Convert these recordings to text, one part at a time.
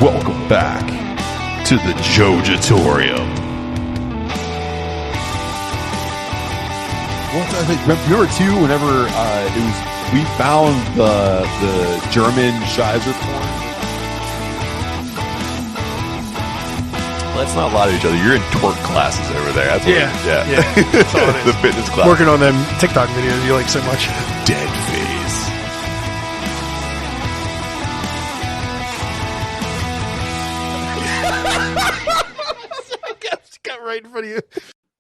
Welcome back to the Jojatorium. Well, I think, remember too, whenever we found the German Scheiser porn. Let's not lie to each other. You're in twerk classes over there. That's what That's all it is. The fitness class. Working on them TikTok videos you like so much. Dead face. Got right in front of you.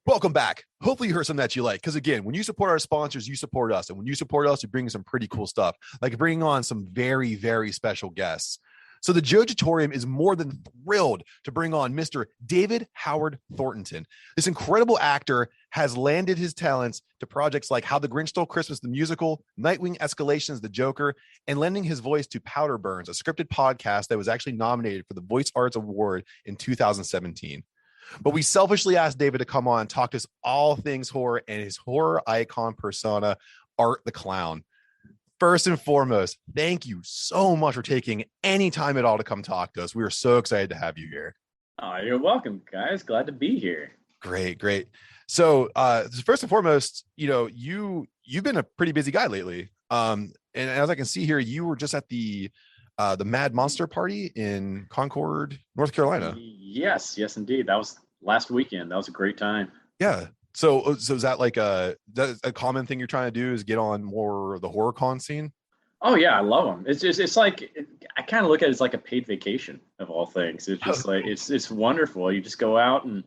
Welcome back. Hopefully you heard something that you like. Because again, when you support our sponsors, you support us. And when you support us, you bring some pretty cool stuff. Like bringing on some very, very special guests. So the Jojatorium is more than thrilled to bring on Mr. David Howard Thornton. This incredible actor has landed his talents to projects like How the Grinch Stole Christmas, the musical, Nightwing Escalations, the Joker, and lending his voice to Powder Burns, a scripted podcast that was actually nominated for the Voice Arts Award in 2017. But we selfishly asked David to come on and talk to us all things horror and his horror icon persona, Art the Clown. First and foremost, thank you so much for taking any time at all to come talk to us. We are so excited to have you here. Oh, you're welcome, guys. Glad to be here. Great. So first and foremost, you've been a pretty busy guy lately. And as I can see here, you were just at the Mad Monster Party in Concord, North Carolina. Yes, indeed. That was last weekend. That was a great time. Yeah. So is that like a common thing you're trying to do, is get on more of the horror con scene? Oh yeah, I love them. It's like, I kind of look at it as like a paid vacation of all things. It's just like, it's wonderful. You just go out and,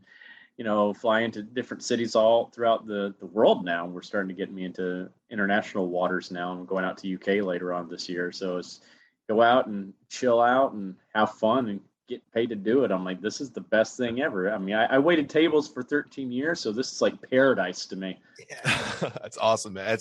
fly into different cities all throughout the world now. We're starting to get me into international waters now. I'm going out to UK later on this year. So it's go out and chill out and have fun and get paid to do it. I'm like, this is the best thing ever. I mean, I waited tables for 13 years, so this is like paradise to me. Yeah. That's awesome, man.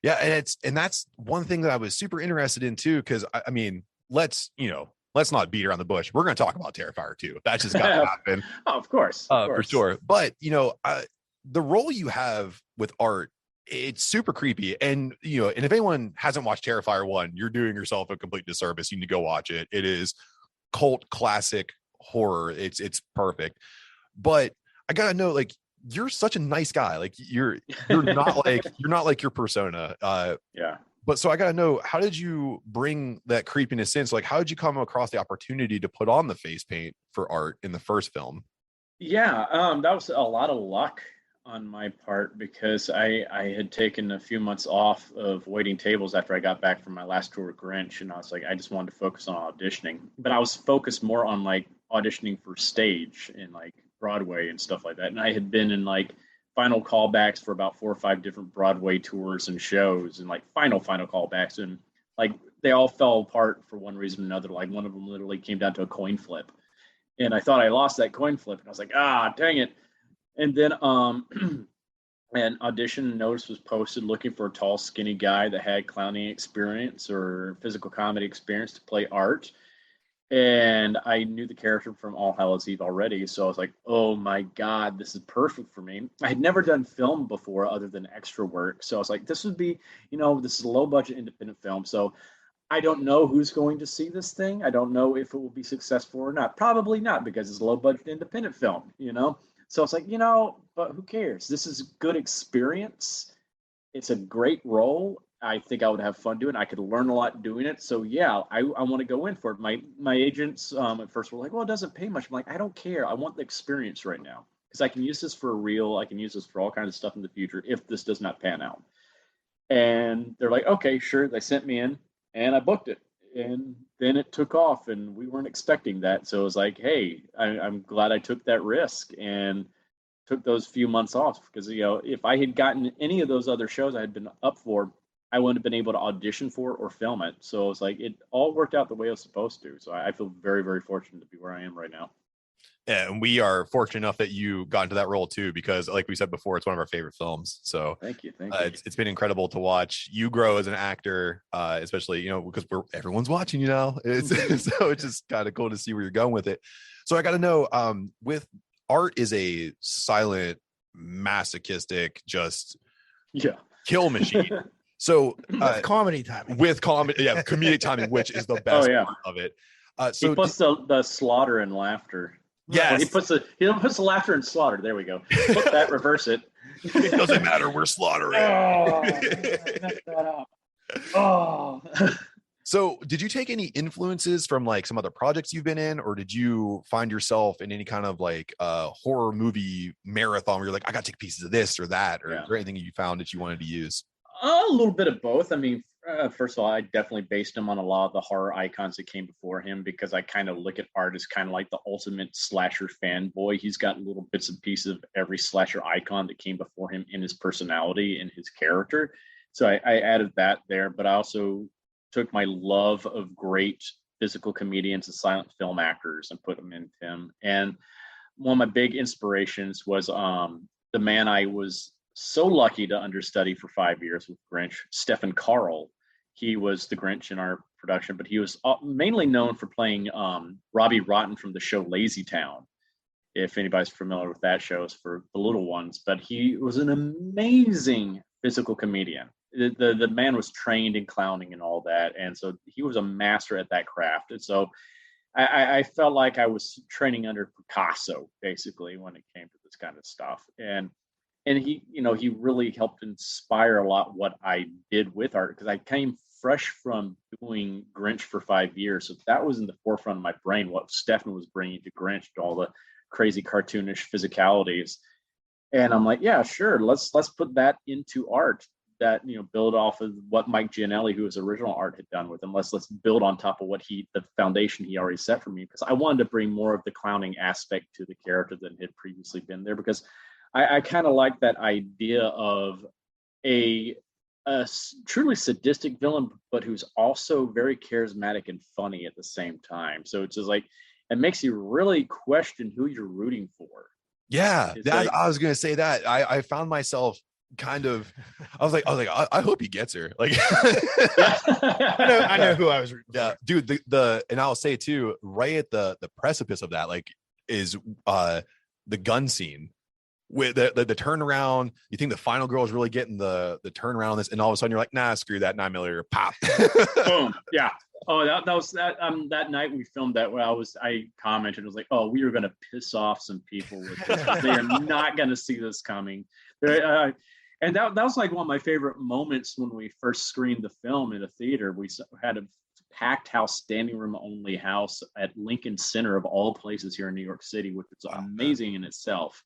And that's one thing that I was super interested in too, because I mean, let's not beat around the bush. We're going to talk about Terrifier too. That's just got to happen. Oh, of course. For sure. But the role you have with Art, it's super creepy. And and if anyone hasn't watched Terrifier 1, you're doing yourself a complete disservice. You need to go watch it. It is cult classic horror. It's perfect. But I gotta know, like, you're such a nice guy. Like you're not like your persona. Yeah. But so I gotta know, how did you bring that creepiness in? So like, how did you come across the opportunity to put on the face paint for Art in the first film? Yeah, that was a lot of luck on my part, because I had taken a few months off of waiting tables after I got back from my last tour with Grinch, and I was like, I just wanted to focus on auditioning. But I was focused more on like auditioning for stage and like Broadway and stuff like that. And I had been in like final callbacks for about 4 or 5 different Broadway tours and shows, and like final callbacks, and like they all fell apart for one reason or another. Like one of them literally came down to a coin flip, and I thought I lost that coin flip, and I was like, dang it. And then an audition notice was posted looking for a tall, skinny guy that had clowning experience or physical comedy experience to play Art. And I knew the character from All Hallows Eve already, so I was like, oh my God, this is perfect for me. I had never done film before other than extra work, so I was like, this would be, this is a low-budget independent film, so I don't know who's going to see this thing. I don't know if it will be successful or not. Probably not, because it's a low-budget independent film, So it's like, but who cares? This is good experience. It's a great role. I think I would have fun doing it. I could learn a lot doing it. So yeah, I want to go in for it. My agents at first were like, well, it doesn't pay much. I'm like, I don't care. I want the experience right now, because I can use this for a reel. I can use this for all kinds of stuff in the future if this does not pan out. And they're like, okay, sure. They sent me in and I booked it. And then it took off, and we weren't expecting that. So it was like, hey, I'm glad I took that risk and took those few months off, because, if I had gotten any of those other shows I had been up for, I wouldn't have been able to audition for or film it. So it's like, it all worked out the way it was supposed to. So I feel very, very fortunate to be where I am right now. And we are fortunate enough that you got into that role too, because like we said before, it's one of our favorite films. So thank you. It's been incredible to watch you grow as an actor, especially, because everyone's watching you now. So it's just kind of cool to see where you're going with it. So I got to know, with Art is a silent, masochistic, just kill machine. So comedy timing. With comedy, comedic timing, which is the best part of it. So he puts the slaughter in laughter. Yes. Well, he puts the laughter in slaughter. There we go. Flip that, reverse it. It doesn't matter. We're slaughtering. Oh, I messed that up. Oh. So did you take any influences from like some other projects you've been in, or did you find yourself in any kind of like horror movie marathon where you're like, I got to take pieces of this or that, or is there anything you found that you wanted to use? A little bit of both. I mean, first of all, I definitely based him on a lot of the horror icons that came before him, because I kind of look at art as kind of like the ultimate slasher fanboy. He's got little bits and pieces of every slasher icon that came before him in his personality and his character. So I added that there, but I also took my love of great physical comedians and silent film actors and put them in him. And one of my big inspirations was the man I was so lucky to understudy for 5 years with Grinch, Stephen Carl. He was the Grinch in our production, but he was mainly known for playing Robbie Rotten from the show Lazy Town. If anybody's familiar with that show, it's for the little ones. But he was an amazing physical comedian. The man was trained in clowning and all that, and so he was a master at that craft. And so I felt like I was training under Picasso, basically, when it came to this kind of stuff. And he, he really helped inspire a lot what I did with art, because I came fresh from doing Grinch for 5 years. So that was in the forefront of my brain, what Stefan was bringing to Grinch, to all the crazy cartoonish physicalities. And I'm like, yeah, sure. Let's put that into art that, build off of what Mike Gianelli, who his original art, had done with him. Let's build on top of the foundation he already set for me, because I wanted to bring more of the clowning aspect to the character than had previously been there, because I kind of like that idea of a truly sadistic villain, but who's also very charismatic and funny at the same time. So it's just like, it makes you really question who you're rooting for. Yeah, I was gonna say that. I found myself kind of, I was like, I hope he gets her. Like, I know who I was rooting for. Yeah, dude. The and I'll say too, right at the precipice of that, like, is the gun scene with the turnaround. You think the final girl is really getting the turnaround on this, and all of a sudden you're like, nah, screw that, 9mm, pop. Boom. Yeah. Oh, that was that. That night we filmed that, where I commented, I was like, oh, we are going to piss off some people with this. They are not going to see this coming. And that was like one of my favorite moments when we first screened the film in a theater. We had a packed house, standing room only house at Lincoln Center, of all places here in New York City, which is amazing in itself.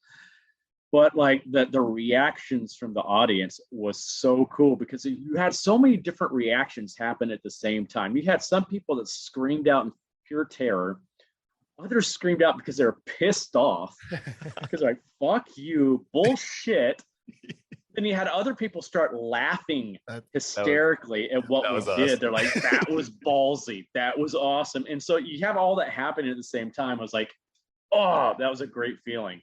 But like the reactions from the audience was so cool, because you had so many different reactions happen at the same time. You had some people that screamed out in pure terror. Others screamed out because they're pissed off, because they're like, fuck you, bullshit. Then you had other people start laughing hysterically at what we did. Awesome. They're like, that was ballsy. That was awesome. And so you have all that happening at the same time. I was like, oh, that was a great feeling.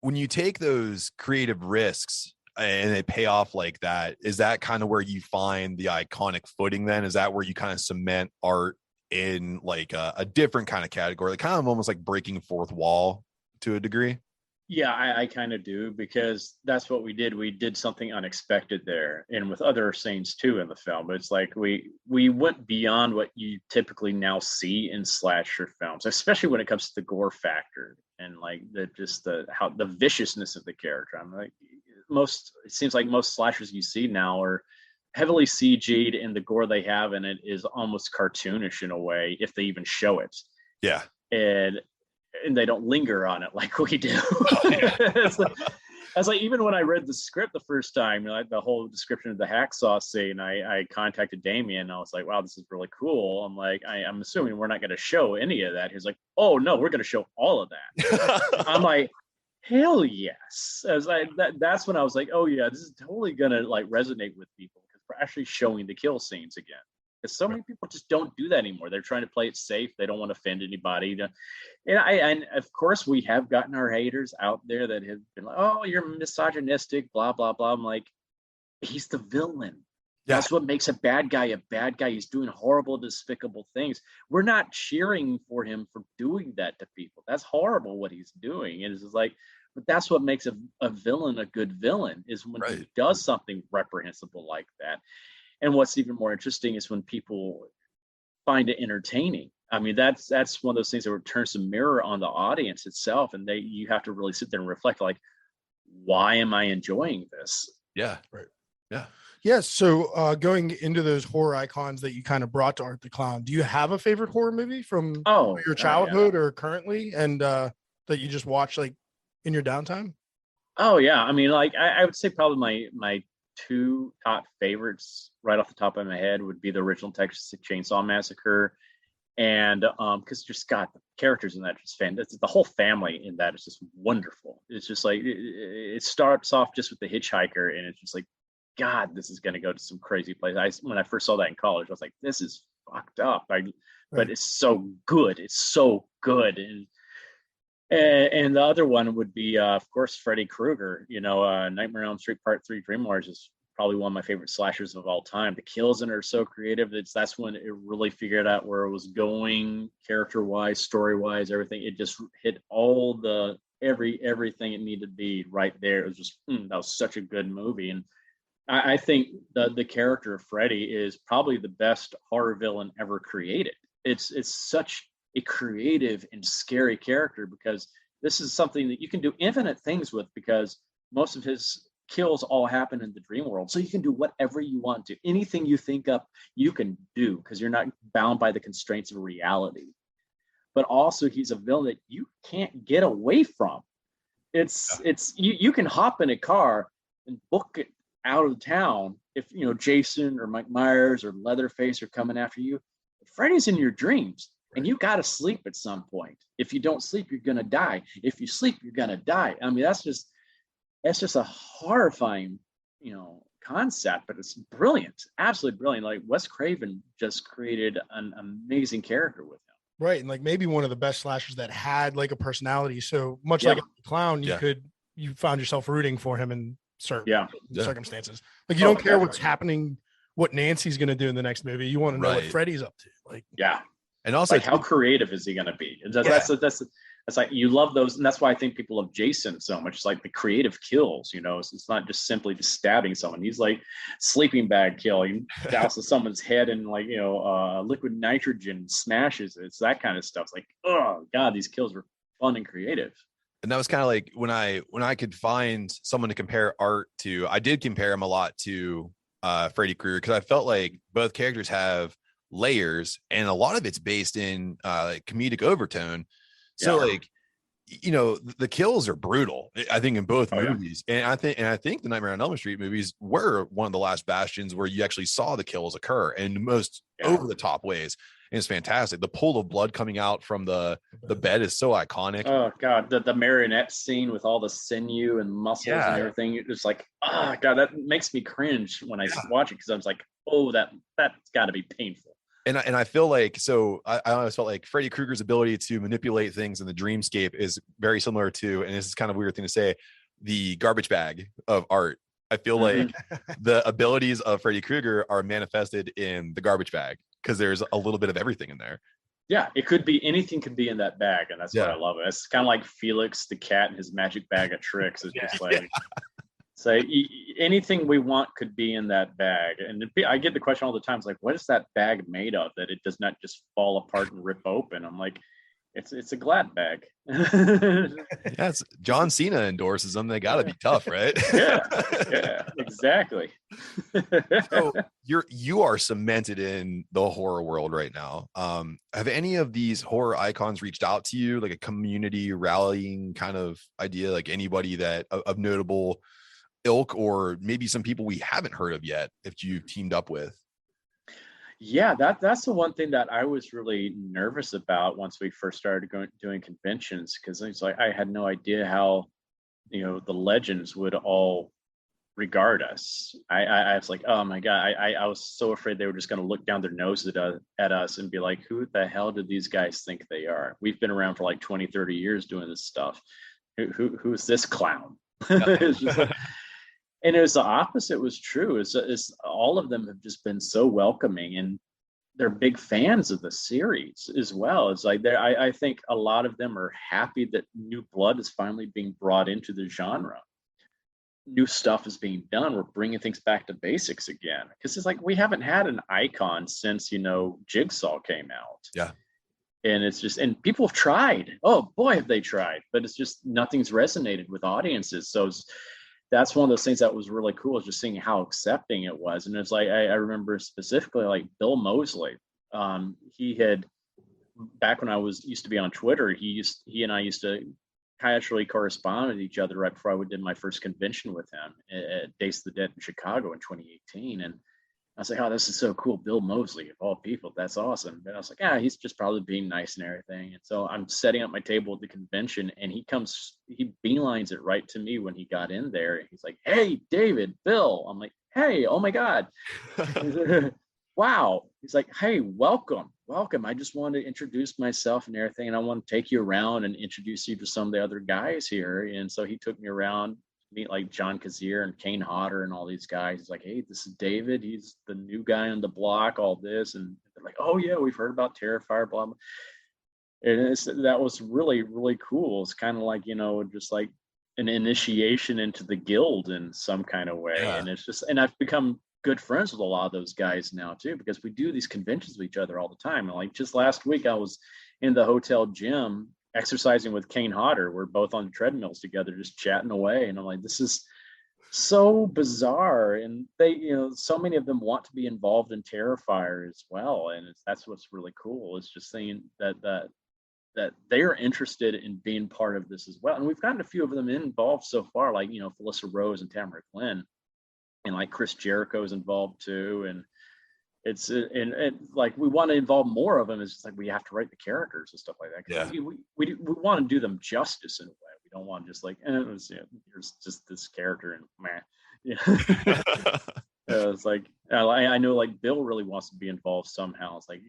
When you take those creative risks and they pay off like that, is that kind of where you find the iconic footing then? Is that where you kind of cement art in like a different kind of category, like kind of almost like breaking fourth wall to a degree? Yeah, I kind of do, because that's what we did. We did something unexpected there, and with other scenes too in the film. But it's like we went beyond what you typically now see in slasher films, especially when it comes to the gore factor and like the viciousness of the character. I'm like, it seems like most slashers you see now are heavily CG'd, and the gore they have in it is almost cartoonish in a way, if they even show it. Yeah. And they don't linger on it like we do. It's like, even when I read the script the first time, like the whole description of the hacksaw scene, I contacted Damien. I was like, wow, this is really cool. I'm like, I'm assuming we're not going to show any of that. He's like, oh no, we're going to show all of that. I'm like, hell yes. That's when I was like, oh yeah, this is totally going to like resonate with people, because we're actually showing the kill scenes again. Because so many people just don't do that anymore. They're trying to play it safe. They don't want to offend anybody. And of course, we have gotten our haters out there that have been like, oh, you're misogynistic, blah, blah, blah. I'm like, he's the villain. Yeah. That's what makes a bad guy a bad guy. He's doing horrible, despicable things. We're not cheering for him for doing that to people. That's horrible what he's doing. And it's just like, but that's what makes a villain a good villain, is when he does something reprehensible like that. And what's even more interesting is when people find it entertaining. I mean, that's one of those things that turns the mirror on the audience itself, and you have to really sit there and reflect, like, why am I enjoying this? Yeah. Right. Yeah. Yes. So going into those horror icons that you kind of brought to Art the Clown, do you have a favorite horror movie from your childhood or currently, and that you just watch like in your downtime? Oh yeah. I mean, like I would say probably my two top favorites right off the top of my head would be the original Texas Chainsaw Massacre. And because just got the characters in that just fantastic. The whole family in that is just wonderful. It's just like it starts off just with the hitchhiker, and it's just like, God, this is going to go to some crazy place. When I first saw that in college, I was like, this is fucked up. But it's so good. It's so good. And the other one would be, of course, Freddy Krueger. Nightmare on Elm Street Part 3 Dream Warriors is probably one of my favorite slashers of all time. The kills in it are so creative. That's when it really figured out where it was going, character-wise, story-wise, everything. It just hit all the everything it needed to be right there. It was just that was such a good movie. And I think the character of Freddy is probably the best horror villain ever created. It's such a creative and scary character, because this is something that you can do infinite things with, because most of his kills all happen in the dream world. So you can do whatever you want to. Anything you think up, you can do, because you're not bound by the constraints of reality. But also he's a villain that you can't get away from. It's you can hop in a car and book it out of town if Jason or Mike Myers or Leatherface are coming after you. Freddy's in your dreams. And you got to sleep at some point. If you don't sleep, you're going to die. If you sleep, you're going to die. I mean, that's just a horrifying, concept, but it's brilliant, absolutely brilliant. Like Wes Craven just created an amazing character with him. Right. And like maybe one of the best slashers that had like a personality. So much like a clown, you found yourself rooting for him in certain circumstances. Like you don't care what's happening, what Nancy's going to do in the next movie. You want to know what Freddy's up to. Like, and also, like, how creative is he going to be? That's like, you love those, and that's why I think people love Jason so much. It's like the creative kills. It's not just simply just stabbing someone. He's like sleeping bag kill. He douses someone's head in liquid nitrogen, smashes it. It's that kind of stuff. It's like, oh God, these kills were fun and creative. And that was kind of like when I could find someone to compare Art to. I did compare him a lot to Freddy Krueger, because I felt like both characters have layers, and a lot of it's based in comedic overtone. So the kills are brutal, I think, in both movies. And I think the Nightmare on Elm Street movies were one of the last bastions where you actually saw the kills occur in the most over the top ways. And it's fantastic. The pool of blood coming out from the bed is so iconic. Oh God, the marionette scene with all the sinew and muscles and everything. It's like, oh God, that makes me cringe when I watch it, because I was like, oh, that's got to be painful. And I feel like, so I always felt like Freddy Krueger's ability to manipulate things in the dreamscape is very similar to, and this is kind of a weird thing to say, the garbage bag of Art. I feel like the abilities of Freddy Krueger are manifested in the garbage bag, because there's a little bit of everything in there. Yeah, it could be, anything could be in that bag, and that's what I love. It's kind of like Felix the cat and his magic bag of tricks. It's just like, so anything we want could be in that bag. And I get the question all the time. It's like, what is that bag made of that it does not just fall apart and rip open? I'm like, it's a Glad bag. Yes, John Cena endorses them. They got to be tough, right? yeah, exactly. So you are cemented in the horror world right now. Have any of these horror icons reached out to you, like a community rallying kind of idea, like anybody that of notable ilk, or maybe some people we haven't heard of yet, if you've teamed up with? Yeah, that's the one thing that I was really nervous about once we first started doing conventions, because it's like I had no idea how the legends would all regard us. I was like, oh my God, I was so afraid they were just going to look down their noses at us and be like, who the hell do these guys think they are? We've been around for like 20, 30 years doing this stuff. Who's this clown? It's just like, and it was the opposite was true. Is all of them have just been so welcoming, and they're big fans of the series as well. It's like I think a lot of them are happy that new blood is finally being brought into the genre. New stuff is being done. We're bringing things back to basics again, because it's like we haven't had an icon since Jigsaw came out. Yeah. And it's just, and people have tried. Oh boy, have they tried! But it's just nothing's resonated with audiences. So that's one of those things that was really cool, is just seeing how accepting it was. And it's like I remember specifically like Bill Moseley. He had, back when I used to be on Twitter, he and I used to casually correspond with each other right before I did my first convention with him at Days of the Dead in Chicago in 2018. And I was like, oh, this is so cool. Bill Moseley, of all people, that's awesome. But I was like, he's just probably being nice and everything. And so I'm setting up my table at the convention, and he beelines it right to me when he got in there. He's like, hey, David, Bill. I'm like, hey, oh my God. Wow. He's like, hey, welcome. I just wanted to introduce myself and everything, and I want to take you around and introduce you to some of the other guys here. And so he took me around, meet like John Kazier and Kane Hodder and all these guys. He's like, hey, this is David. He's the new guy on the block, all this. And they're like, oh yeah, we've heard about Terrifier, blah, blah. And that was really, really cool. It's kind of like, just like an initiation into the guild in some kind of way. Yeah. And it's just, and I've become good friends with a lot of those guys now too, because we do these conventions with each other all the time. And like just last week, I was in the hotel gym exercising with Kane Hodder. We're both on treadmills together, just chatting away. And I'm like, this is so bizarre. And they, so many of them want to be involved in Terrifier as well. And that's what's really cool, is just seeing that they are interested in being part of this as well. And we've gotten a few of them involved so far, like, Felissa Rose and Tamara Glenn, and like Chris Jericho is involved too. And it's like we want to involve more of them. It's just like we have to write the characters and stuff like that. Yeah. We want to do them justice in a way. We don't want to just like, here's just this character and meh. Yeah. It's like I know like Bill really wants to be involved somehow. It's like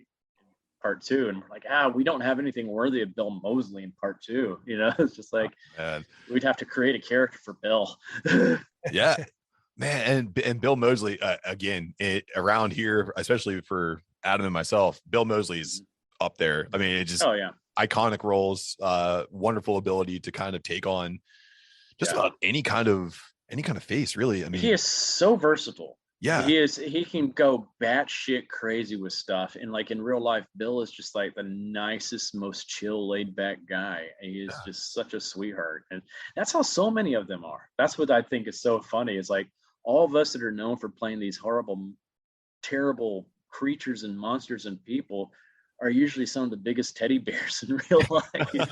part 2, and we're like, we don't have anything worthy of Bill Moseley in part 2. It's just like we'd have to create a character for Bill. Yeah. Man, and Bill Moseley, again, around here, especially for Adam and myself, Bill Moseley's up there. I mean, it's just iconic roles, wonderful ability to kind of take on just about any kind of face, really. I mean, he is so versatile. Yeah, he can go batshit crazy with stuff. And like in real life, Bill is just like the nicest, most chill, laid back guy. He is just such a sweetheart. And that's how so many of them are. That's what I think is so funny, is like, all of us that are known for playing these horrible, terrible creatures and monsters and people are usually some of the biggest teddy bears in real life.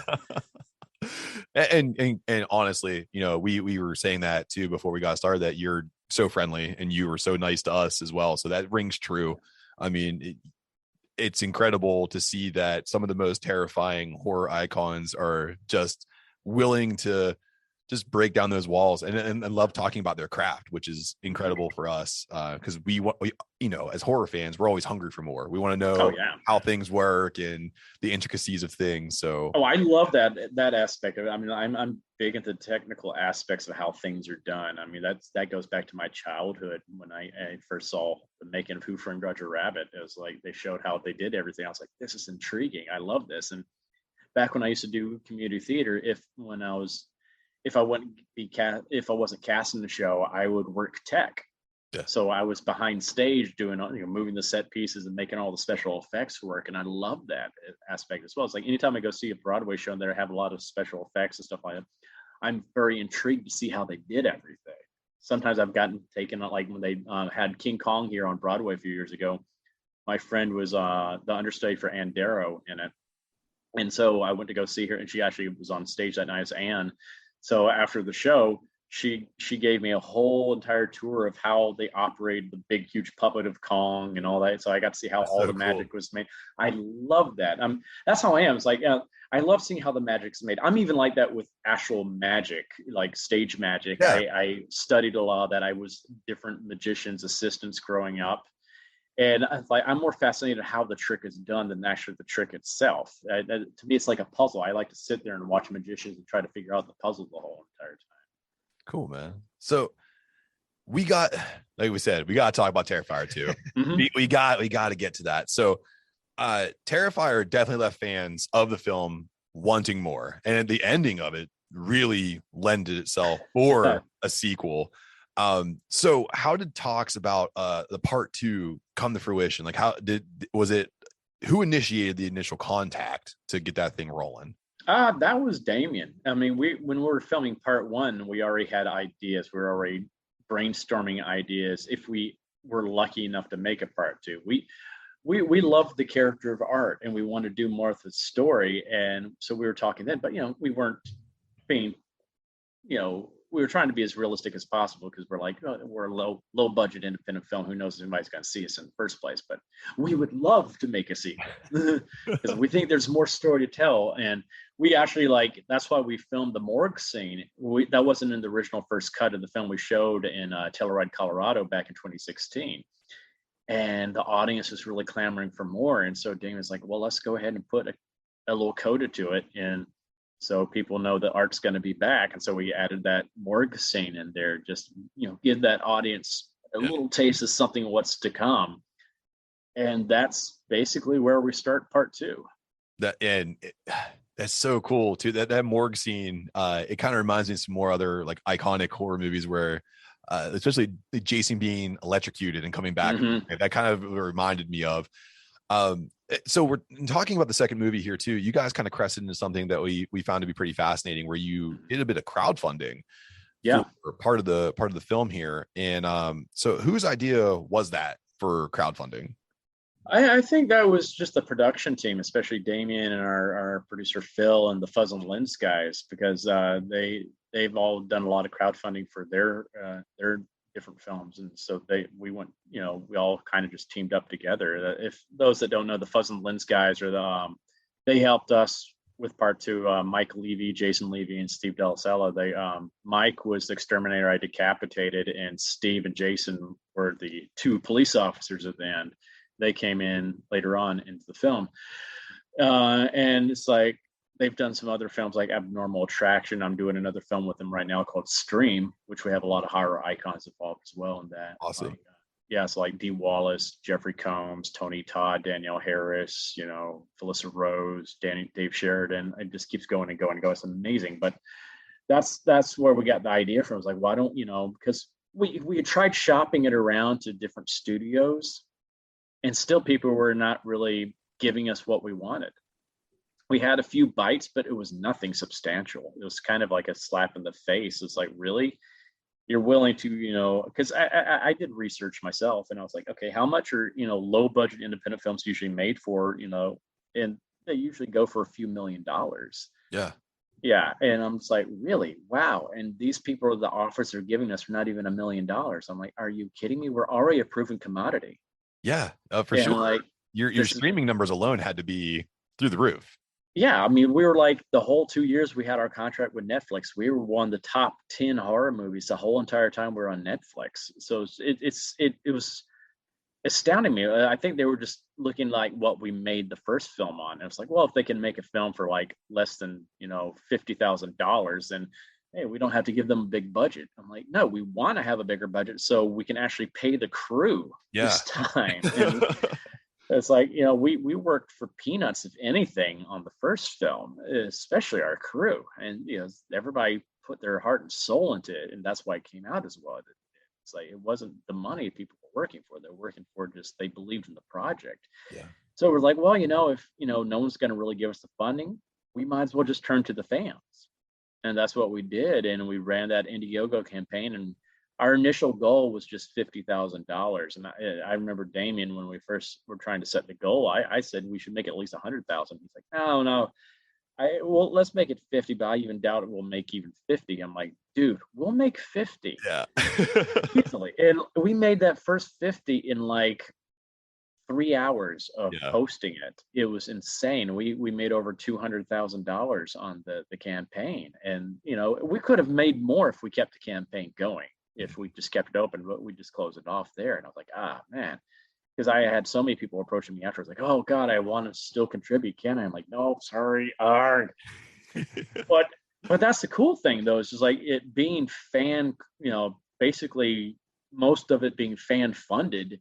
and honestly, we were saying that too before we got started, that you're so friendly and you were so nice to us as well. So that rings true. I mean, it's incredible to see that some of the most terrifying horror icons are just willing to just break down those walls and love talking about their craft, which is incredible for us. Cause we as horror fans, we're always hungry for more. We want to know how things work and the intricacies of things. So, I love that aspect of it. I mean, I'm big into the technical aspects of how things are done. I mean, that goes back to my childhood when I first saw the making of Who Framed Roger Rabbit. It was like, they showed how they did everything. I was like, this is intriguing. I love this. And back when I used to do community theater, if I wasn't casting the show, I would work tech. Yeah. So I was behind stage doing, moving the set pieces and making all the special effects work. And I love that aspect as well. It's like anytime I go see a Broadway show and they have a lot of special effects and stuff like that, I'm very intrigued to see how they did everything. Sometimes I've gotten taken, like when they had King Kong here on Broadway a few years ago, my friend was the understudy for Ann Darrow in it. And so I went to go see her, and she actually was on stage that night as Anne. So after the show, she gave me a whole entire tour of how they operated the big, huge puppet of Kong and all that. So I got to see how magic was made. I love that. That's how I am. It's like, I love seeing how the magic's made. I'm even like that with actual magic, like stage magic. Yeah. I studied a lot of that. I was different magicians' assistants growing up. And I'm more fascinated how the trick is done than actually the trick itself. To me, it's like a puzzle. I like to sit there and watch magicians and try to figure out the puzzle the whole entire time. Cool, man. So we got, like we said, we got to talk about Terrifier too. Mm-hmm. we got to get to that. So Terrifier definitely left fans of the film wanting more. And the ending of it really lended itself for a sequel. So how did talks about the part 2 come to fruition? Like, was it who initiated the initial contact to get that thing rolling? That was Damien. I mean, when we were filming part 1, we already had ideas. We were already brainstorming ideas. If we were lucky enough to make a part 2, we loved the character of Art, and we wanted to do more of the story. And so we were talking then, but we weren't being, we were trying to be as realistic as possible, because we're like, we're a low budget independent film. Who knows if anybody's going to see us in the first place? But we would love to make a sequel because we think there's more story to tell. And we actually that's why we filmed the morgue scene. That wasn't in the original first cut of the film we showed in Telluride, Colorado back in 2016. And the audience was really clamoring for more. And so Damien's like, well, let's go ahead and put a little coda to it. And so people know that Art's going to be back. And so we added that morgue scene in there, just, give that audience a little taste of something what's to come. And that's basically where we start part 2. That's so cool too. That morgue scene, it kind of reminds me of some more other iconic horror movies where, especially Jason being electrocuted and coming back. Mm-hmm. That kind of reminded me of. So we're talking about the second movie here too. You guys kind of crested into something that we found to be pretty fascinating, where you did a bit of crowdfunding. Yeah, for part of the film here. And so whose idea was that for crowdfunding? I think that was just the production team, especially Damien and our producer Phil and the Fuzz and Lens guys, because they've all done a lot of crowdfunding for their different films. And so we went, we all kind of just teamed up together. If those that don't know, the Fuzz and Lens guys are they helped us with part 2. Mike Levy, Jason Levy, and Steve Delasella. Mike was the exterminator I decapitated, and Steve and Jason were the 2 police officers at the end. They came in later on into the film. And it's like, they've done some other films like Abnormal Attraction. I'm doing another film with them right now called Stream, which we have a lot of horror icons involved as well in that. Awesome. So like Dee Wallace, Jeffrey Combs, Tony Todd, Danielle Harris, Felissa Rose, Dave Sheridan. It just keeps going and going and going. It's amazing. But that's where we got the idea from. I was like, why don't, because we had tried shopping it around to different studios, and still people were not really giving us what we wanted. We had a few bites, but it was nothing substantial. It was kind of like a slap in the face. It's like, really? You're willing to, because I did research myself, and I was like, okay, how much are, low budget independent films usually made for, and they usually go for a few $1 million. Yeah. Yeah. And I'm just like, really? Wow. And these people, the offers they're giving us are not even $1 million. I'm like, are you kidding me? We're already a proven commodity. Yeah, for sure. Like, your streaming numbers alone had to be through the roof. Yeah, I mean, we were like, the whole 2 years we had our contract with Netflix, we were one of the top 10 horror movies the whole entire time we were on Netflix. So it was astounding me. I think they were just looking like what we made the first film on. And it's like, well, if they can make a film for like less than $50,000, then hey, we don't have to give them a big budget. I'm like, no, we want to have a bigger budget so we can actually pay the crew this time. And it's like, we worked for peanuts, if anything, on the first film, especially our crew. And, everybody put their heart and soul into it. And that's why it came out as well. It's like, it wasn't the money people were working for. They're working for just, they believed in the project. Yeah. So we're like, well, if, no one's going to really give us the funding, we might as well just turn to the fans. And that's what we did. And we ran that Indiegogo campaign, and our initial goal was just $50,000. And I remember Damien, when we first were trying to set the goal, I said we should make at least 100,000. He's like, no, well, let's make it 50, but I even doubt it will make even 50. I'm like, dude, we'll make 50. Yeah. Easily. And we made that first 50 in like 3 hours of posting it. It was insane. We made over $200,000 on the campaign. And, we could have made more if we kept the campaign going. If we just kept it open, but we just closed it off there. And I was like, man, because I had so many people approaching me afterwards, like, oh God, I want to still contribute. Can I? I'm like, no, sorry. But that's the cool thing though, is just like it being fan, basically most of it being fan funded.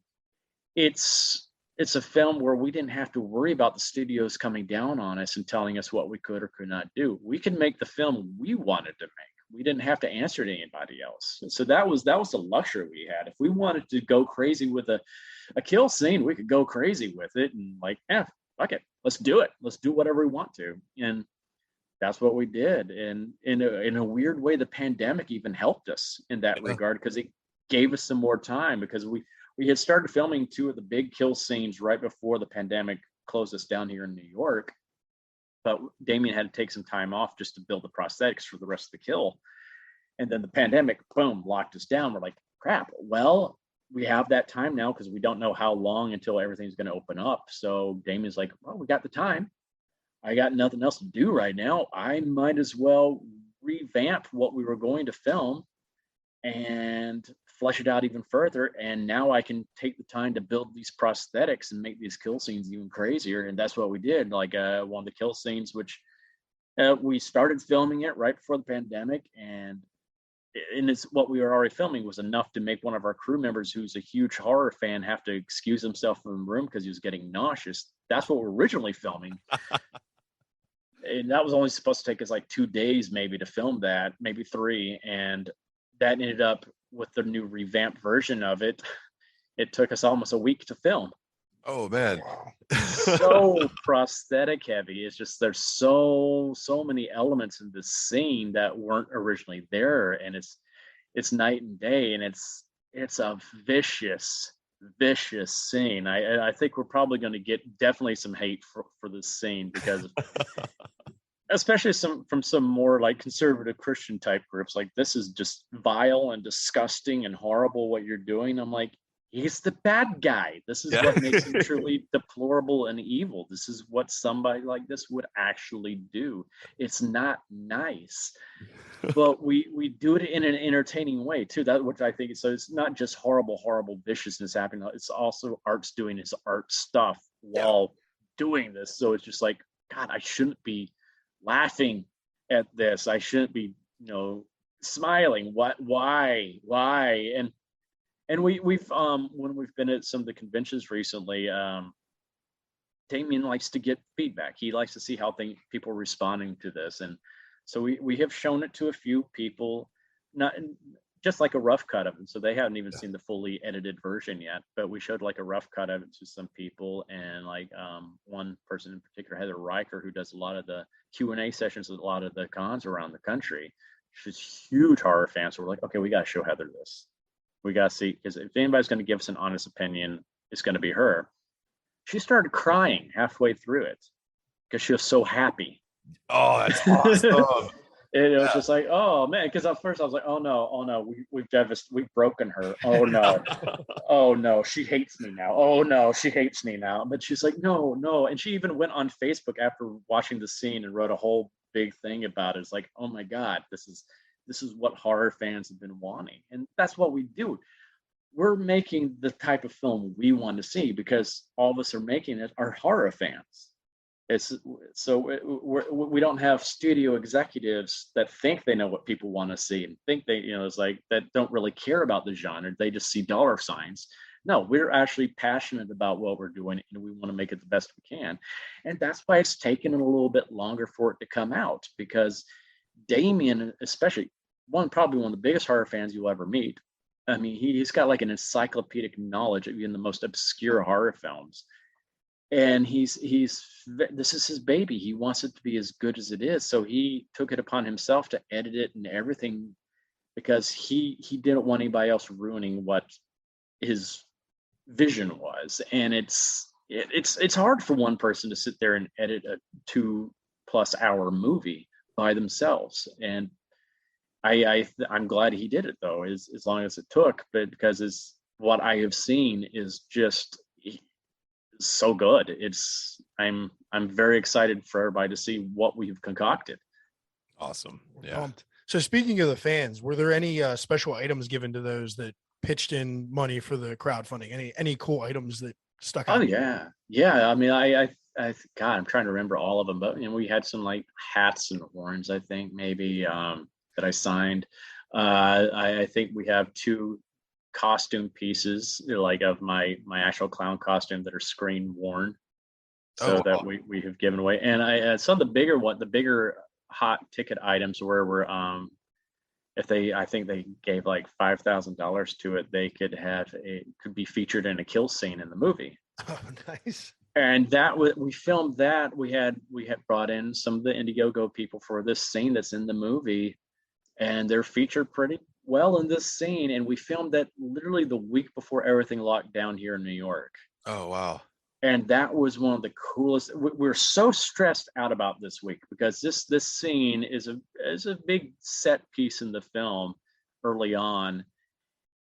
It's a film where we didn't have to worry about the studios coming down on us and telling us what we could or could not do. We could make the film we wanted to make. We didn't have to answer to anybody else. And so that was the luxury we had. If we wanted to go crazy with a kill scene, we could go crazy with it. And like, fuck it, let's do it. Let's do whatever we want to. And that's what we did. And in a weird way, the pandemic even helped us in that regard, because it gave us some more time, because we had started filming 2 of the big kill scenes right before the pandemic closed us down here in New York. But Damien had to take some time off just to build the prosthetics for the rest of the kill. And then the pandemic, boom, locked us down. We're like, crap, well, we have that time now, because we don't know how long until everything's going to open up. So Damien's like, well, we got the time. I got nothing else to do right now. I might as well revamp what we were going to film and flesh it out even further. And now I can take the time to build these prosthetics and make these kill scenes even crazier. And that's what we did. Like one of the kill scenes, which we started filming it right before the pandemic, and it's what we were already filming was enough to make one of our crew members, who's a huge horror fan, have to excuse himself from the room because he was getting nauseous. That's what we're originally filming. And that was only supposed to take us like 2 days maybe to film that, maybe 3. And that ended up with the new revamped version of it. It took us almost a week to film. Oh man. So prosthetic heavy. It's just, there's so many elements in this scene that weren't originally there. And it's night and day. And it's a vicious scene. I think we're probably going to get definitely some hate for this scene, because especially from some more like conservative Christian type groups, like, this is just vile and disgusting and horrible what you're doing. I'm like, he's the bad guy. This is what makes him truly deplorable and evil. This is what somebody like this would actually do. It's not nice, but we do it in an entertaining way too. That, which I think, so it's not just horrible viciousness happening. It's also Art's doing his art stuff while doing this. So it's just like, God, I shouldn't be laughing at this. I shouldn't be, smiling. Why? And we've when we've been at some of the conventions recently, Damien likes to get feedback. He likes to see how people are responding to this. And so we have shown it to a few people, not just like a rough cut of it. So they haven't even seen the fully edited version yet, but we showed like a rough cut of it to some people. And like one person in particular, Heather Riker, who does a lot of the Q&A sessions at a lot of the cons around the country. She's a huge horror fan. So we're like, okay, we got to show Heather this. We got to see, because if anybody's going to give us an honest opinion, it's going to be her. She started crying halfway through it because she was so happy. Oh, that's awesome. And it was just like, oh man, because at first I was like, oh no, we've broken her. Oh no, oh no, she hates me now. Oh no, she hates me now. But she's like, no, and she even went on Facebook after watching the scene and wrote a whole big thing about it. It's like, oh my God, this is what horror fans have been wanting. And that's what we do. We're making the type of film we want to see, because all of us are making it are horror fans. We don't have studio executives that think they know what people want to see and think they, it's like, that don't really care about the genre. They just see dollar signs. No, we're actually passionate about what we're doing, and we want to make it the best we can. And that's why it's taken a little bit longer for it to come out, because Damien, especially, probably one of the biggest horror fans you'll ever meet. I mean, he's got like an encyclopedic knowledge of even the most obscure horror films. And this is his baby. He wants it to be as good as it is. So he took it upon himself to edit it and everything, because he didn't want anybody else ruining what his vision was. And it's hard for one person to sit there and edit a 2+ hour movie by themselves. And I'm glad he did it though, as long as it took, but because what I have seen is just so good. I'm very excited for everybody to see what we've concocted. Awesome. Yeah. So speaking of the fans, were there any special items given to those that pitched in money for the crowdfunding? Any cool items that stuck out? Oh yeah. I mean, God, I'm trying to remember all of them, but we had some like hats and horns, I think maybe that I signed. I think we have 2 costume pieces, like of my actual clown costume, that are screen worn, so that we have given away. And I some of the bigger hot ticket items were I think they gave like $5,000 to it, they could be featured in a kill scene in the movie. Oh, nice. And we filmed that. We had brought in some of the Indiegogo people for this scene that's in the movie, and they're featured pretty well in this scene. And we filmed that literally the week before everything locked down here in New York. Oh, wow. And that was one of the coolest. We're so stressed out about this week because this scene is a big set piece in the film early on,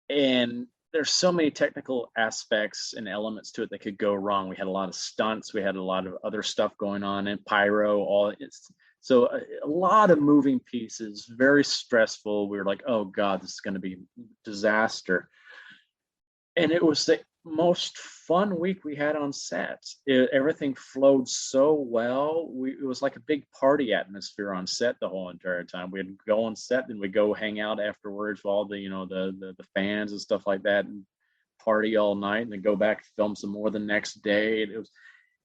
and there's so many technical aspects and elements to it that could go wrong. We had a lot of stunts, we had a lot of other stuff going on, and pyro, so a lot of moving pieces, very stressful. We were like, oh God, this is going to be disaster. And it was the most fun week we had on set. Everything flowed so well. It was like a big party atmosphere on set the whole entire time. We'd go on set and we'd go hang out afterwards with all the fans and stuff like that, and party all night, and then go back to film some more the next day. And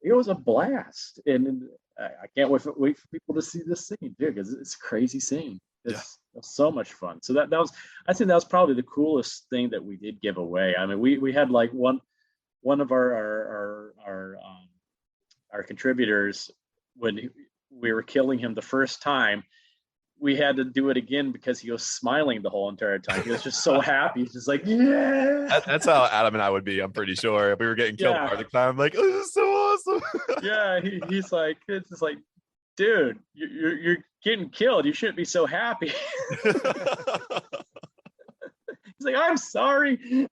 it was a blast, and I can't wait for people to see this scene too, because it's a crazy scene. It's so much fun. So I think that was probably the coolest thing that we did give away. I mean, we had like one of our contributors, when we were killing him the first time, we had to do it again because he was smiling the whole entire time. He was just so happy. He's just like, yeah. That's how Adam and I would be. I'm pretty sure if we were getting killed part of the time. I'm like, oh, this is so awesome. Yeah, he's like, it's just like, dude, you're getting killed. You shouldn't be so happy. He's like, I'm sorry.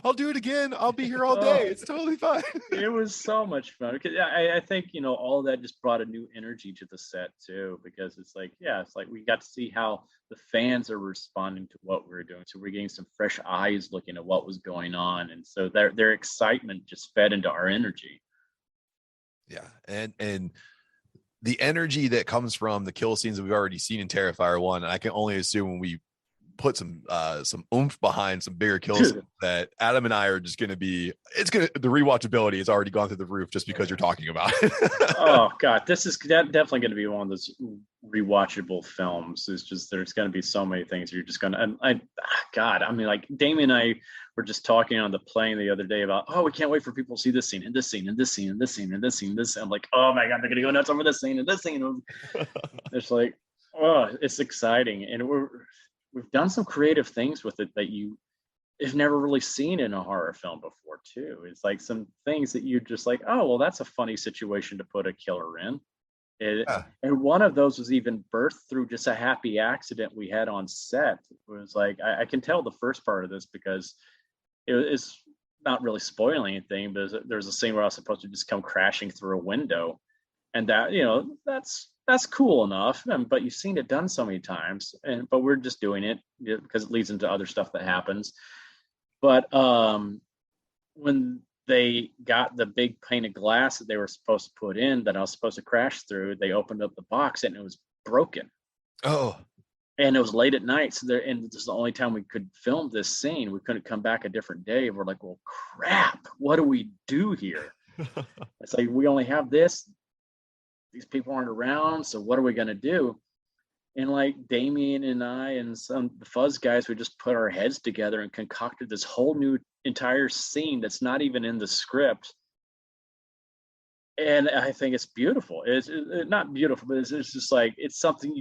I'll do it again. I'll be here all day. It's totally fine. It was so much fun. I think, all that just brought a new energy to the set too, because it's like we got to see how the fans are responding to what we were doing. So we're getting some fresh eyes looking at what was going on. And so their excitement just fed into our energy. Yeah. And the energy that comes from the kill scenes that we've already seen in Terrifier 1, and I can only assume when we put some oomph behind some bigger kills that Adam and I are just going to be, the rewatchability has already gone through the roof just because you're talking about it. Oh God, this is definitely going to be one of those rewatchable films. It's just, there's going to be so many things you're just going to, God, I mean, like Damien and I were just talking on the plane the other day about, we can't wait for people to see this scene and this scene and this scene and this scene and this scene. I'm like, oh my God, they're going to go nuts over this scene and this scene. It's like, it's exciting. And we've done some creative things with it that you've never really seen in a horror film before too. It's like some things that you're just like, oh, well, that's a funny situation to put a killer in. And one of those was even birthed through just a happy accident we had on set. It was like, I can tell the first part of this because it's not really spoiling anything, but there's a scene where I was supposed to just come crashing through a window. And that, that's cool enough, but you've seen it done so many times, but we're just doing it because it leads into other stuff that happens. But when they got the big pane of glass that they were supposed to put in, that I was supposed to crash through, they opened up the box and it was broken. Oh. And it was late at night, so this is the only time we could film this scene. We couldn't come back a different day. We're like, well, crap, what do we do here? It's like, we only have this. These people aren't around, so what are we going to do? And like Damien and I and some the Fuzz guys, we just put our heads together and concocted this whole new entire scene that's not even in the script. And I think it's beautiful. It's not beautiful, but it's just like, it's something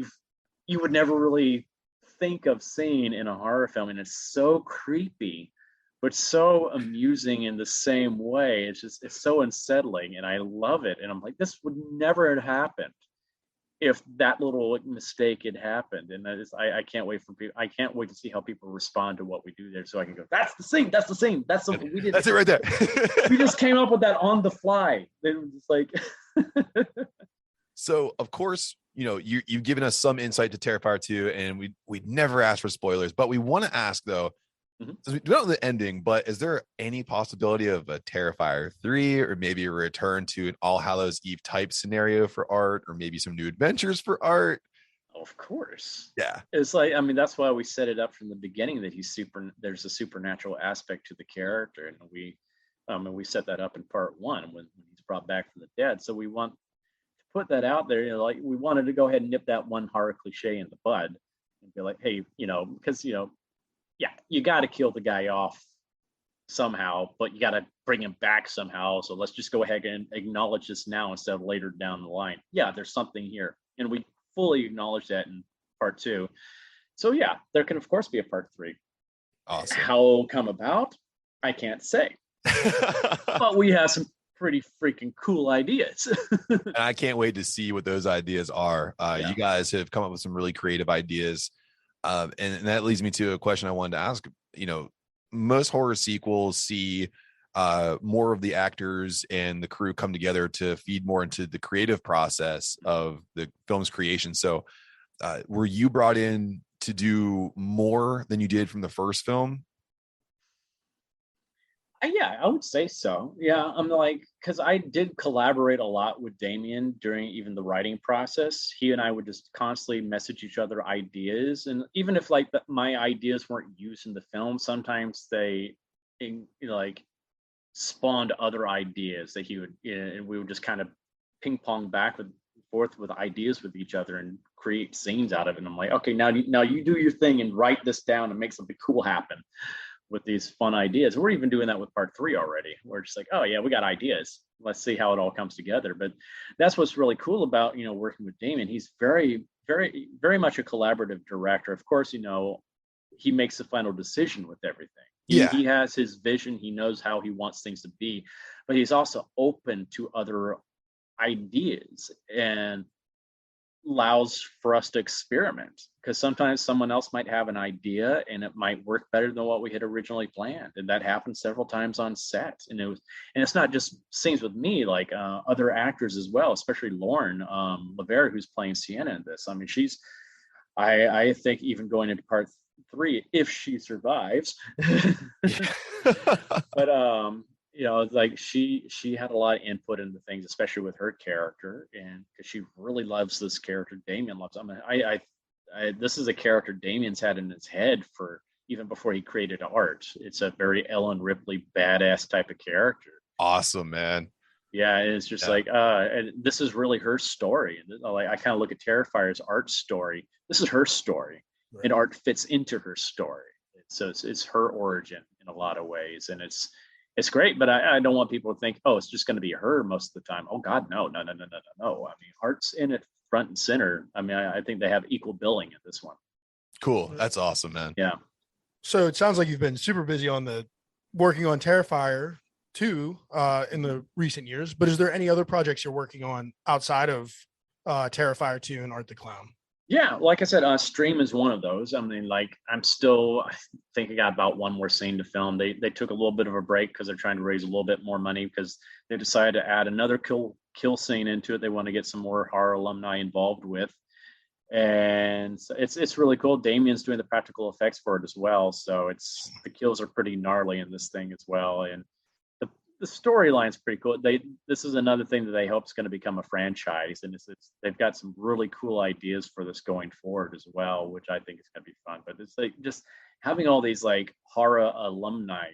you would never really think of seeing in a horror film. And it's so creepy, but so amusing in the same way. It's so unsettling, and I love it. And I'm like, this would never have happened if that little mistake had happened. And I can't wait for people. I can't wait to see how people respond to what we do there, so I can go, that's the scene. That's the scene. That's something we did. That's it right there. We just came up with that on the fly. It was just like. So of course, you've given us some insight to Terrifier 2, and we'd never ask for spoilers, but we want to ask though. So we don't know the ending, but is there any possibility of a Terrifier 3, or maybe a return to an All Hallows Eve type scenario for Art, or maybe some new adventures for Art? Of course. Yeah. It's like, I mean, that's why we set it up from the beginning that there's a supernatural aspect to the character. And we set that up in part 1 when he's brought back from the dead. So we want to put that out there, like we wanted to go ahead and nip that one horror cliche in the bud and be like, hey, because, yeah, you got to kill the guy off somehow, but you got to bring him back somehow. So let's just go ahead and acknowledge this now instead of later down the line. Yeah, there's something here. And we fully acknowledge that in part 2. So yeah, there can of course be a part 3. Awesome. How it'll come about, I can't say. But we have some pretty freaking cool ideas. And I can't wait to see what those ideas are. You guys have come up with some really creative ideas. And that leads me to a question I wanted to ask. You know, most horror sequels see more of the actors and the crew come together to feed more into the creative process of the film's creation. So were you brought in to do more than you did from the first film? Yeah, I would say so. Yeah, I'm like, because I did collaborate a lot with Damien during even the writing process. He and I would just constantly message each other ideas, and even if like my ideas weren't used in the film, sometimes they, like, spawned other ideas that he would, and we would just kind of ping pong back and forth with ideas with each other and create scenes out of it. And I'm like, okay, now you do your thing and write this down and make something cool happen with these fun ideas. We're even doing that with part 3 already. We're just like, oh yeah, we got ideas. Let's see how it all comes together. But that's what's really cool about, working with Damien. He's very, very, very much a collaborative director. Of course, he makes the final decision with everything. He has his vision. He knows how he wants things to be, but he's also open to other ideas and allows for us to experiment, because sometimes someone else might have an idea and it might work better than what we had originally planned. And that happened several times on set. And it's not just scenes with me, like other actors as well, especially Lauren Lavera, who's playing Sienna in this. I mean, I think even going into part 3, if she survives, but like she had a lot of input into things, especially with her character, and because she really loves this character Damien loves. I mean, I this is a character Damien's had in his head for even before he created art. It's a very Ellen Ripley badass type of character. Awesome, man. Yeah, it's just like and this is really her story. And like, I kind of look at Terrifier's art story. This is her story, right. And art fits into her story. So it's her origin in a lot of ways, and it's great. But I don't want people to think, oh, it's just going to be her most of the time. Oh God, no. I mean, art's in it front and center. I mean, I think they have equal billing in this one. Cool. That's awesome, man. Yeah. So it sounds like you've been super busy working on Terrifier 2 in the recent years, but is there any other projects you're working on outside of Terrifier 2 and Art the Clown? Yeah, like I said, Stream is one of those. I mean, like, I think I got about one more scene to film. They took a little bit of a break because they're trying to raise a little bit more money, because they decided to add another kill scene into it. They want to get some more horror alumni involved with. And it's really cool. Damien's doing the practical effects for it as well. So the kills are pretty gnarly in this thing as well. And the storyline's pretty cool. This is another thing that they hope is going to become a franchise, and they've got some really cool ideas for this going forward as well, which I think is going to be fun. But it's like just having all these like horror alumni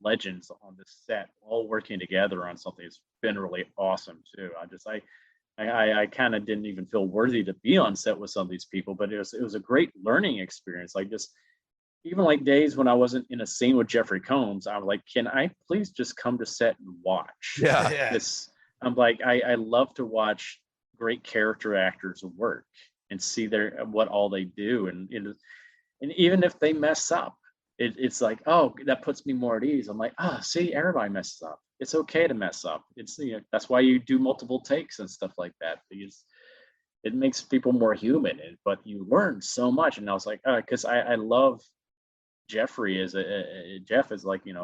legends on this set all working together on something has been really awesome too. I kind of didn't even feel worthy to be on set with some of these people, but it was a great learning experience. Like, just even like days when I wasn't in a scene with Jeffrey Combs, I was like, can I please just come to set and watch? Yeah. I'm like, I love to watch great character actors work and see what all they do. And even if they mess up, it's like, oh, that puts me more at ease. I'm like, see, everybody messes up. It's okay to mess up. It's, that's why you do multiple takes and stuff like that, because it makes people more human, but you learn so much. And I was like, because I love Jeffrey Jeff is like, an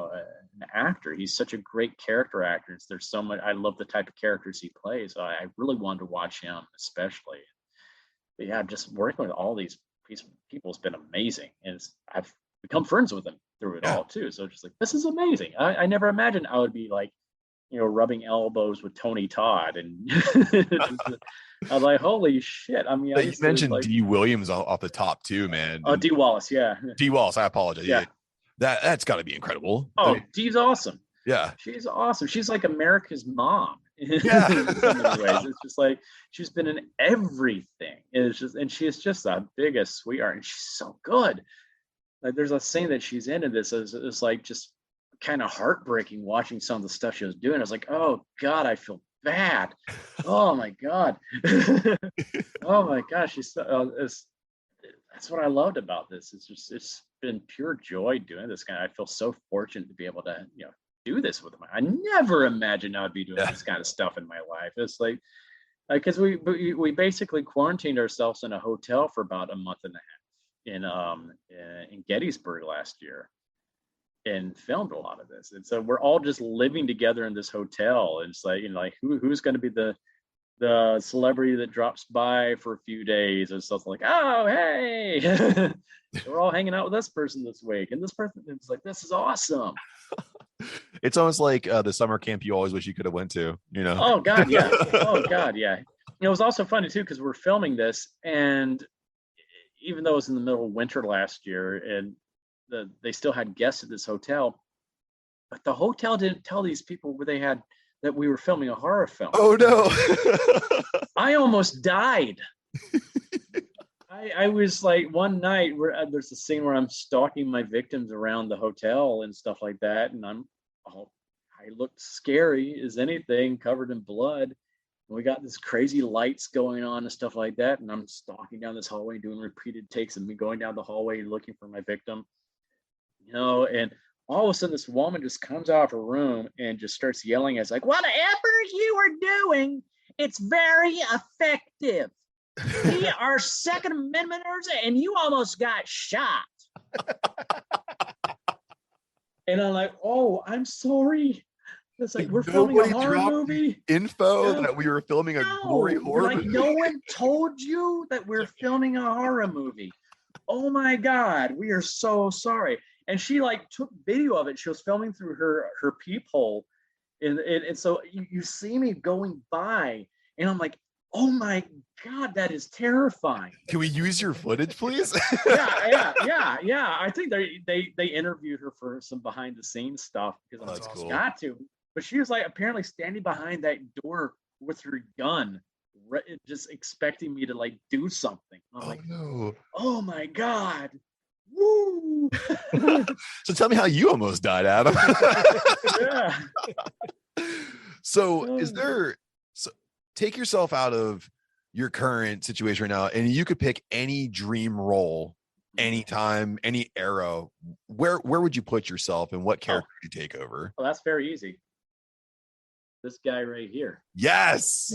actor. He's such a great character actor. There's so much. I love the type of characters he plays. So I really wanted to watch him, especially. But yeah, just working with all these people has been amazing, and I've become friends with them through it all too. So just like, this is amazing. I never imagined I would be like, rubbing elbows with Tony Todd, and I was like, holy shit. I mean, you mentioned like, D. Williams off the top too, man. Oh, D. Wallace, yeah. D. Wallace, I apologize. Yeah. That's got to be incredible. Oh, Dee's awesome. Yeah. She's awesome. She's like America's mom. Yeah. In so many ways. It's just like, she's been in everything. And she is just the biggest sweetheart, and she's so good. Like, there's a scene that she's in this is like just kind of heartbreaking watching some of the stuff she was doing. I was like, oh God, I feel bad. Oh my God. Oh my gosh. That's what I loved about this. It's been pure joy doing this I feel so fortunate to be able to, do this with them. I never imagined I'd be doing this kind of stuff in my life. It's like, because we basically quarantined ourselves in a hotel for about a month and a half in Gettysburg last year, and filmed a lot of this. And so we're all just living together in this hotel. And it's like, who's going to be the celebrity that drops by for a few days and stuff, like, oh, hey, we're all hanging out with this person this week. And this person, it's like, this is awesome. It's almost like the summer camp you always wish you could have went to, Oh God, yeah. Oh God, yeah. It was also funny too, because we're filming this, and even though it was in the middle of winter last year, and they still had guests at this hotel, but the hotel didn't tell these people that we were filming a horror film. Oh no. I almost died. I was like, one night where there's a scene where I'm stalking my victims around the hotel and stuff like that, and I looked scary as anything, covered in blood. And we got this crazy lights going on and stuff like that, and I'm stalking down this hallway, doing repeated takes of me going down the hallway looking for my victim. And all of a sudden this woman just comes out of her room and just starts yelling. It's like, whatever you are doing, it's very effective. We are Second Amendmenters, and you almost got shot. And I'm like, oh, I'm sorry. It's like, we're filming a horror movie. Info that we were filming a gory horror movie. No one told you that we're filming a horror movie. Oh my God, we are so sorry. And she took video of it. She was filming through her peephole. And so you see me going by, and I'm like, oh my God, that is terrifying. Can we use your footage, please? Yeah. I think they interviewed her for some behind the scenes stuff, because that's cool. Got to. But she was apparently standing behind that door with her gun, just expecting me to do something. I'm no. Oh my God. Woo. So tell me how you almost died, Adam. Yeah. So take yourself out of your current situation right now, and you could pick any dream role, anytime, any era. Where would you put yourself, and what character would you take over? Well, that's very easy. This guy right here. Yes.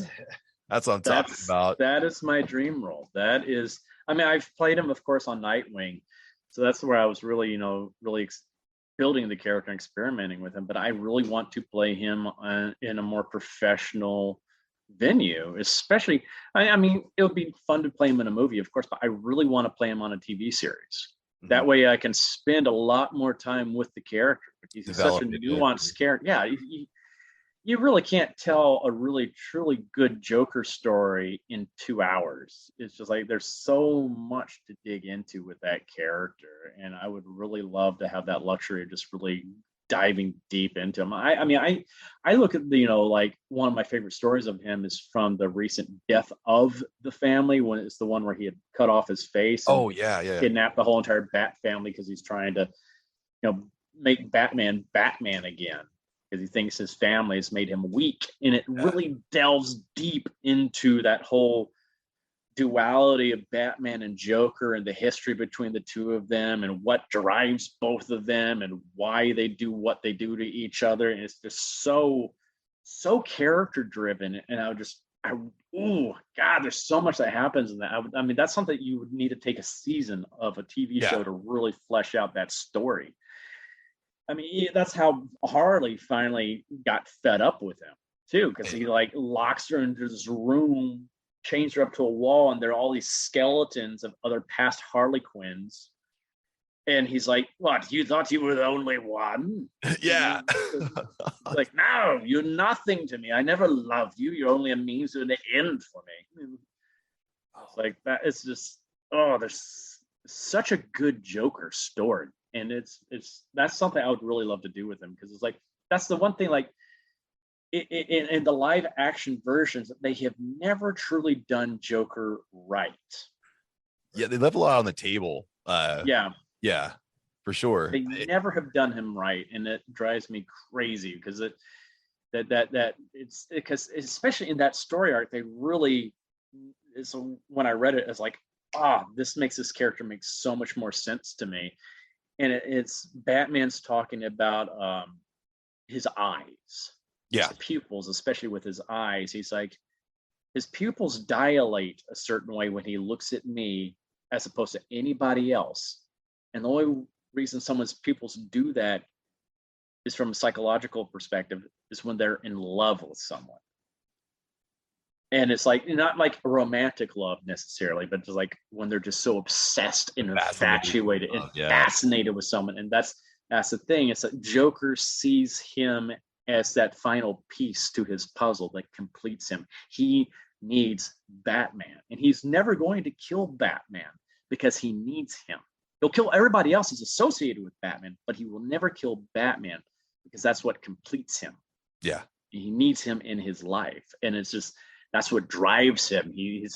That's what I'm talking about. That is my dream role. That is, I've played him, of course, on Nightwing. So that's where I was really, really building the character and experimenting with him. But I really want to play him in a more professional venue, especially. It would be fun to play him in a movie, of course, but I really want to play him on a TV series. Mm-hmm. That way I can spend a lot more time with the character. He's such a nuanced character. Yeah. You really can't tell a really truly good Joker story in 2 hours. It's just there's so much to dig into with that character, and I would really love to have that luxury of just really diving deep into him. I look at one of my favorite stories of him is from the recent Death of the Family, when it's the one where he had cut off his face. Oh yeah, kidnapped the whole entire Bat family because he's trying to, make Batman again. Because he thinks his family has made him weak, and it really delves deep into that whole duality of Batman and Joker and the history between the two of them, and what drives both of them, and why they do what they do to each other. And it's just so character driven. And oh God, there's so much that happens in that. That's something you would need to take a season of a TV show to really flesh out that story. That's how Harley finally got fed up with him too, because he locks her into this room, chains her up to a wall, and there are all these skeletons of other past Harley Quinns. And he's like, "What? You thought you were the only one?" Yeah. No, you're nothing to me. I never loved you. You're only a means to an end for me. It's like that. It's just there's such a good Joker story. And that's something I would really love to do with him, because it's that's the one thing, in the live action versions, they have never truly done Joker right. Yeah, they left a lot on the table. Yeah. for sure. They never have done him right, and it drives me crazy because it's because especially in that story arc, they really. So when I read it, it's like, this makes this character make so much more sense to me, and it's Batman's talking about his eyes, his pupils, especially with his eyes. He's like, his pupils dilate a certain way when he looks at me as opposed to anybody else. And the only reason someone's pupils do that is from a psychological perspective is when they're in love with someone. And it's like, not like a romantic love necessarily, but just like when they're just so obsessed and infatuated and fascinated with someone. And that's the thing. It's that Joker sees him as that final piece to his puzzle that completes him. He needs Batman, and he's never going to kill Batman because he needs him. He'll kill everybody else who's associated with Batman, but he will never kill Batman because that's what completes him. Yeah. He needs him in his life. And it's just, that's what drives him. He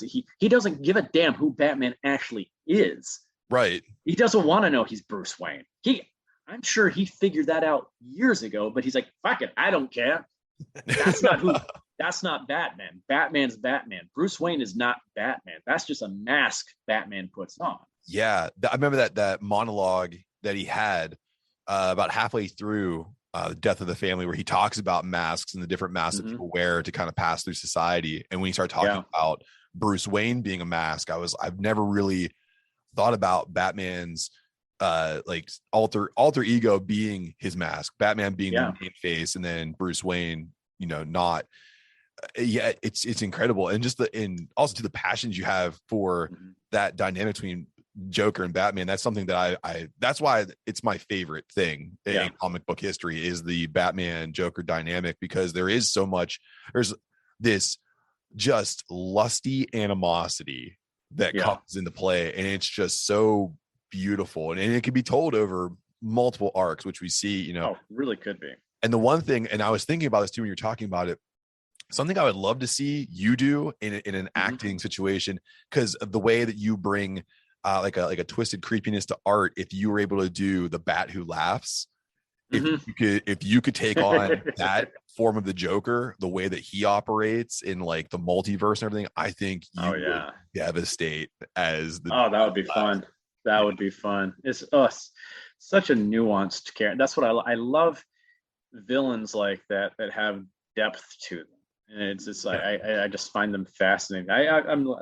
doesn't give a damn who Batman actually is. Right. He doesn't want to know he's Bruce Wayne. I'm sure he figured that out years ago, but he's like, fuck it, I don't care. That's not Batman. Batman's Batman. Bruce Wayne is not Batman. That's just a mask Batman puts on. Yeah. I remember that monologue that he had about halfway through the Death of the Family, where he talks about masks and the different masks that people wear to kind of pass through society. And when he started talking about Bruce Wayne being a mask, I've never really thought about Batman's like alter ego being his mask, Batman being the main face, and then Bruce Wayne, not. It's incredible. And just also to the passions you have for that dynamic between Joker and Batman. That's something that that's why it's my favorite thing in comic book history is the Batman Joker dynamic, because there's this just lusty animosity that comes into play, and it's just so beautiful, and it can be told over multiple arcs, which we see, really could be. And the one thing, and I was thinking about this too when you're talking about it, something I would love to see you do in an acting situation, because of the way that you bring like a twisted creepiness to art. If you were able to do the Bat Who Laughs, if you could take on that form of the Joker, the way that he operates in like the multiverse and everything, I think you would devastate as the. Oh, that would be fun. That would be fun. It's such a nuanced character. That's what I love. Villains like that have depth to them, and it's just like I just find them fascinating.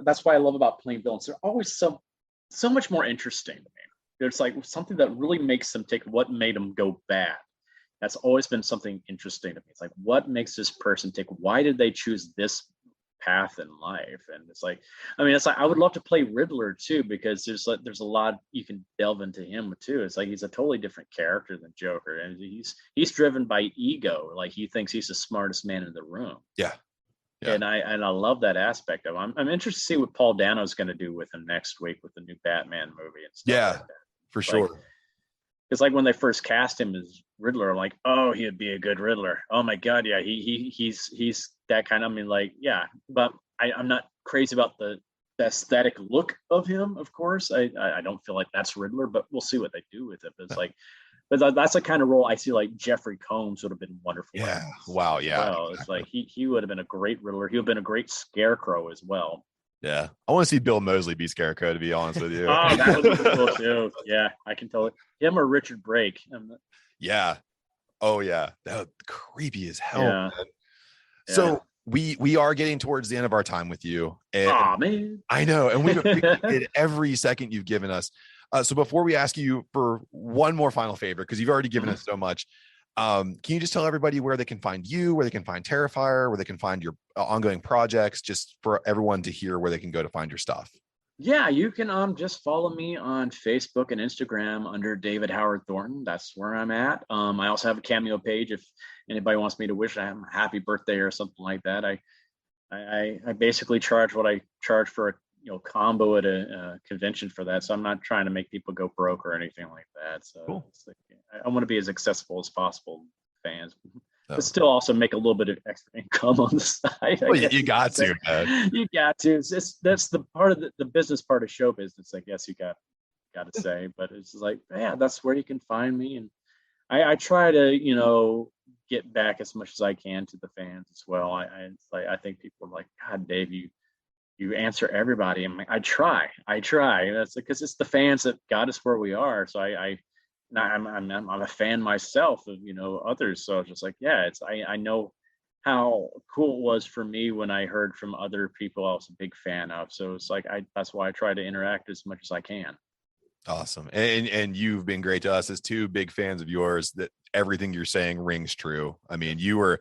That's why I love about playing villains. They're always so much more interesting to me. There's like something that really makes them take what made them go bad. That's always been something interesting to me. It's like, what makes this person tick? Why did they choose this path in life? And it's like I would love to play Riddler too, because there's a lot you can delve into him too. It's like he's a totally different character than Joker, and he's driven by ego. Like he thinks he's the smartest man in the room. Yeah. And I love that aspect of him. I'm interested to see what Paul Dano's going to do with him next week with the new Batman movie and stuff like that. For sure. It's like when they first cast him as Riddler, I'm like, oh, he'd be a good Riddler. Oh my God, yeah, he's that kind of. But I'm not crazy about the aesthetic look of him. Of course, I don't feel like that's Riddler, but we'll see what they do with it. But it's like, but that's the kind of role I see like Jeffrey Combs would have been wonderful. Yeah. Wow. Yeah. Well, it's like he would have been a great Riddler. He would have been a great Scarecrow as well. Yeah, I want to see Bill Moseley be Scarecrow, to be honest with you. Oh, that would be cool too. Yeah, I can tell it. Him or Richard Brake. Yeah. Oh yeah, that would be creepy as hell. Yeah. So we are getting towards the end of our time with you. Oh man, I know, and we've appreciated every second you've given us. So before we ask you for one more final favor, because you've already given us so much, can you just tell everybody where they can find you, where they can find Terrifier, where they can find your ongoing projects, just for everyone to hear where they can go to find your stuff? Yeah, you can just follow me on Facebook and Instagram under David Howard Thornton. That's where I'm at. I also have a Cameo page if anybody wants me to wish them a happy birthday or something like that. I basically charge what I charge for a combo at a convention for that. So I'm not trying to make people go broke or anything like that. So cool. I want to be as accessible as possible to fans, but still also make a little bit of extra income on the side. Well, you got to, man. You got to. That's the part of the business part of show business. I guess you got got to say, but it's like, yeah, that's where you can find me. And I try to, get back as much as I can to the fans as well. I think people are like, God, Dave, you answer everybody. I'm like, I try. That's because it's the fans that got us where we are. So I'm a fan myself of, others. So it's just like, yeah, I know how cool it was for me when I heard from other people I was a big fan of. So it's like, that's why I try to interact as much as I can. Awesome. And you've been great to us as two big fans of yours, that everything you're saying rings true. I mean, you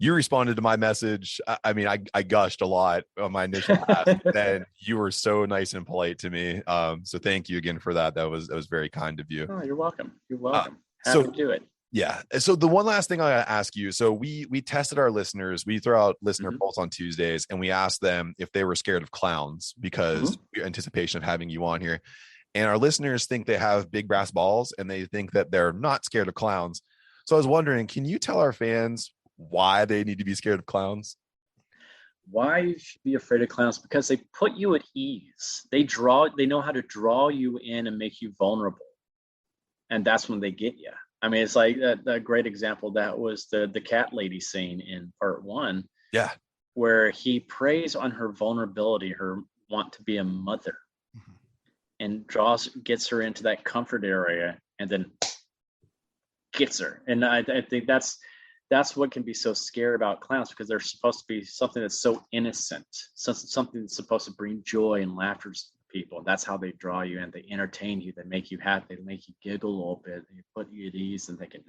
responded to my message. I mean, I gushed a lot on my initial ask. Then you were so nice and polite to me. So thank you again for that. That was very kind of you. Oh, you're welcome. Happy to do it. Yeah. So the one last thing I gotta ask you. So we tested our listeners. We throw out listener polls on Tuesdays, and we asked them if they were scared of clowns because anticipation of having you on here. And our listeners think they have big brass balls, and they think that they're not scared of clowns. So I was wondering, can you tell our fans why they need to be scared of clowns? Why you should be afraid of clowns? Because they put you at ease. They know how to draw you in and make you vulnerable. And that's when they get you. I mean, it's like a great example. That was the cat lady scene in part 1. Yeah. Where he preys on her vulnerability, her want to be a mother, and gets her into that comfort area, and then gets her. And I think that's what can be so scary about clowns, because they're supposed to be something that's so innocent, something that's supposed to bring joy and laughter to people. And that's how they draw you in. They entertain you. They make you happy. They make you giggle a little bit. They put you at ease, and they can,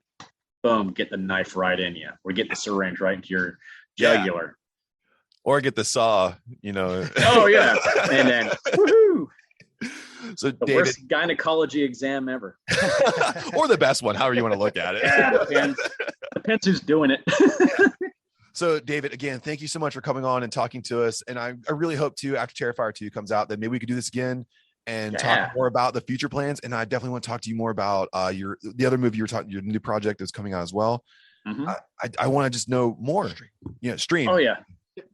boom, get the knife right in you, or get the syringe right into your jugular. Or get the saw, Oh, yeah. And then, woohoo. So the David, worst gynecology exam ever. Or the best one, however you want to look at it. Yeah, depends who's doing it. So David, again, thank you so much for coming on and talking to us. And I really hope to, after Terrifier 2 comes out, that maybe we could do this again and talk more about the future plans. And I definitely want to talk to you more about the other movie you were talking, your new project that's coming out as well. I want to just know more. Stream. Oh yeah.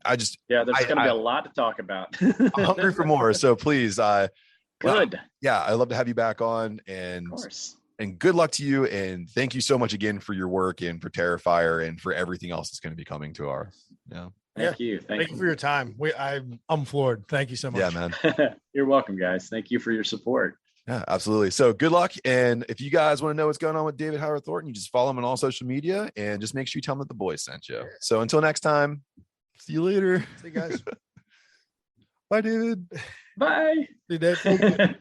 There's going to be a lot to talk about. I'm hungry for more. So please, good. I'd love to have you back on, and of course. And good luck to you. And thank you so much again for your work and for Terrifier and for everything else that's going to be coming to our. Thank you. Thank you for your time. I'm floored. Thank you so much. Yeah, man. You're welcome, guys. Thank you for your support. Yeah, absolutely. So good luck. And if you guys want to know what's going on with David Howard Thornton, you just follow him on all social media, and just make sure you tell him that the boys sent you. So until next time, see you later. See you guys. Bye, David. Bye. See you, Dave.